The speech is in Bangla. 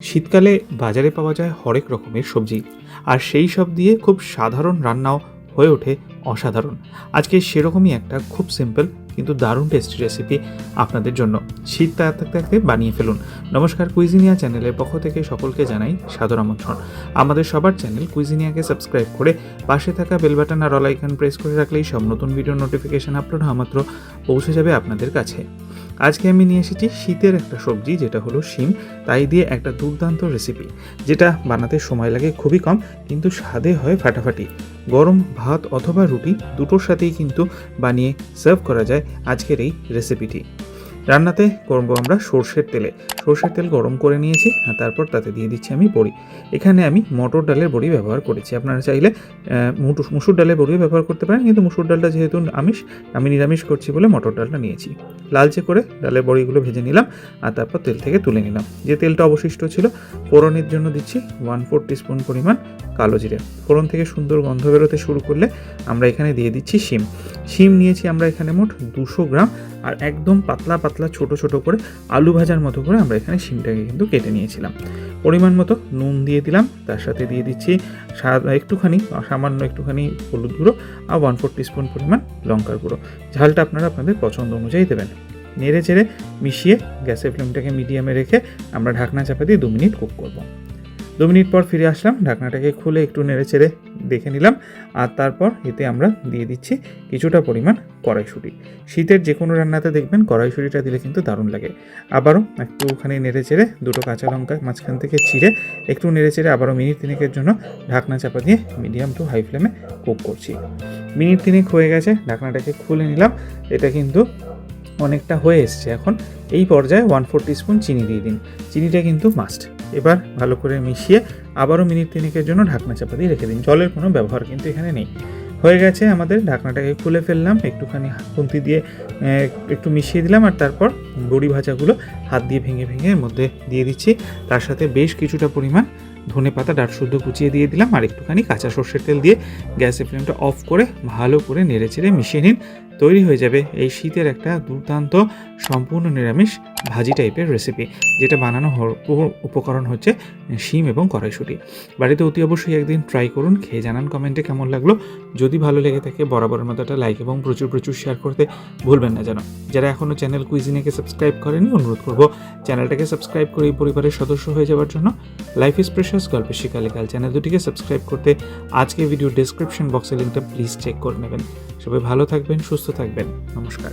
শীতকালে বাজারে পাওয়া যায় হরেক রকমের সবজি, আর সেই সব দিয়ে খুব সাধারণ রান্নাও হয়ে ওঠে অসাধারণ। আজকে সেরকমই একটা খুব সিম্পল কিন্তু দারুণ টেস্টি রেসিপি আপনাদের জন্য। শীত থাকতে থাকতে বানিয়ে ফেলুন। নমস্কার, কুইজিনিয়া চ্যানেলের পক্ষ থেকে সকলকে জানাই সাদর আমন্ত্রণ। আমাদের সবার চ্যানেল কুইজিনিয়াকে সাবস্ক্রাইব করে পাশে থাকা বেল বাটন আর অল আইকন প্রেস করে রাখলেই সব নতুন ভিডিও নোটিফিকেশন আপলোড হওয়া মাত্র পৌঁছে যাবে আপনাদের কাছে। আজকে আমি নিয়ে এসেছি শীতের একটা সবজি, যেটা হলো শিম। তাই দিয়ে একটা দুর্দান্ত রেসিপি, যেটা বানাতে সময় লাগে খুবই কম, কিন্তু স্বাদে হয় ফাটাফাটি। গরম ভাত অথবা রুটি দুটোর সাথেই কিন্তু বানিয়ে সার্ভ করা যায় আজকের এই রেসিপিটি। রান্নাতে করবো আমরা সর্ষের তেল গরম করে নিয়েছি, আর তারপর তাতে দিয়ে দিচ্ছি আমি বড়ি। এখানে আমি মটর ডালের বড়ি ব্যবহার করেছি। আপনারা চাইলে মুসুর ডালের বড়িও ব্যবহার করতে পারেন, কিন্তু মুসুর ডালটা যেহেতু আমি নিরামিষ করছি বলে মটর ডালটা নিয়েছি। লালচে করে ডালের বড়িগুলো ভেজে নিলাম, আর তারপর তেল থেকে তুলে নিলাম। যে তেলটা অবশিষ্ট ছিল, ফোড়নের জন্য দিচ্ছি 1/4 টিস্পুন পরিমাণ কালো জিরে। ফোড়ন থেকে সুন্দর গন্ধ বেরোতে শুরু করলে আমরা এখানে দিয়ে দিচ্ছি শিম নিয়েছি আমরা এখানে মোট 200 গ্রাম, আর একদম পাতলা পাতলা ছোট ছোট করে আলু ভাজার মতো করে আমরা এখানে শিমটাকে কিন্তু কেটে নিয়েছিলাম। পরিমাণ মতো নুন দিয়ে দিলাম, তার সাথে দিয়ে দিচ্ছি সামান্য একটুখানি হলুদ গুঁড়ো আর 1/4 টিস্পুন পরিমাণ লঙ্কার গুঁড়ো। ঝালটা আপনারা আপনাদের পছন্দ অনুযায়ী দেবেন। নেড়ে চেড়ে মিশিয়ে গ্যাসের ফ্লেমটাকে মিডিয়ামে রেখে আমরা ঢাকনা চাপা দিয়ে 2 মিনিট কুক করব। 2 মিনিট পর ফিরে আসলাম, ঢাকনাটাকে খুলে একটু নেড়ে চেড়ে দেখে নিলাম, আর তারপর এতে আমরা দিয়ে দিচ্ছি কিছুটা পরিমাণ কড়াইশুঁটি। শীতের যে কোনো রান্নাতে দেখবেন কড়াইশুঁটিটা দিলে কিন্তু দারুণ লাগে। আবারও একটুখানি নেড়ে চেড়ে দুটো কাঁচা লঙ্কা মাঝখান থেকে চিড়ে একটু নেড়ে চেড়ে আবারও মিনিট 3 জন্য ঢাকনা চাপা দিয়ে মিডিয়াম টু হাই ফ্লেমে কুক করছি। মিনিট 3 হয়ে গেছে, ঢাকনাটাকে খুলে নিলাম। এটা কিন্তু অনেকটা হয়ে এসছে। এখন এই পর্যায়ে 1/4 টিস্পুন চিনি দিয়ে দিন। চিনিটা কিন্তু মাস্ট। এবার ভালো করে মিশিয়ে আবারও মিনিট 3 জন্য ঢাকনা চাপা দিয়ে রেখে দিন। জলের কোনো ব্যবহার কিন্তু এখানে নেই। হয়ে গেছে আমাদের। ঢাকনাটাকে খুলে ফেললাম, একটুখানি খুন্তি দিয়ে একটু মিশিয়ে দিলাম, আর তারপর বড়ি ভাজাগুলো হাত দিয়ে ভেঙে ভেঙে এর মধ্যে দিয়ে দিচ্ছি। তার সাথে বেশ কিছুটা পরিমাণ ধনেপাতা ডাঁট শুদ্ধ কুচিয়ে দিয়ে দিলাম, আর একটুখানি কাঁচা সর্ষের তেল দিয়ে গ্যাসের ফ্লেমটা অফ করে ভালো করে নেড়ে চেড়ে মিশিয়ে নিন। তৈরি হয়ে যাবে এই শীতের একটা দুর্দান্ত সম্পূর্ণ নিরামিষ ভাজি টাইপের রেসিপি, যেটা বানানো উপকরণ হচ্ছে শিম এবং কড়াইশুঁটি। বাড়িতে অতি অবশ্যই একদিন ট্রাই করুন, খেয়ে জানান কমেন্টে কেমন লাগলো। যদি ভালো লেগে থাকে বরাবরের মতো একটা লাইক এবং প্রচুর শেয়ার করতে ভুলবেন না যেন। যারা এখনও চ্যানেল কুইজিনিয়াকে সাবস্ক্রাইব করেনি, অনুরোধ করবো চ্যানেলটাকে সাবস্ক্রাইব করে এই পরিবারের সদস্য হয়ে যাওয়ার জন্য। লাইফ ইজ প্রেশাস গল্পের শিকালিকাল চ্যানেল দুটিকে সাবস্ক্রাইব করতে আজকে ভিডিও ডেসক্রিপশন বক্সে লিঙ্কটা প্লিজ চেক করে নেবেন। সবাই ভালো থাকবেন, সুস্থ থাকবেন। নমস্কার।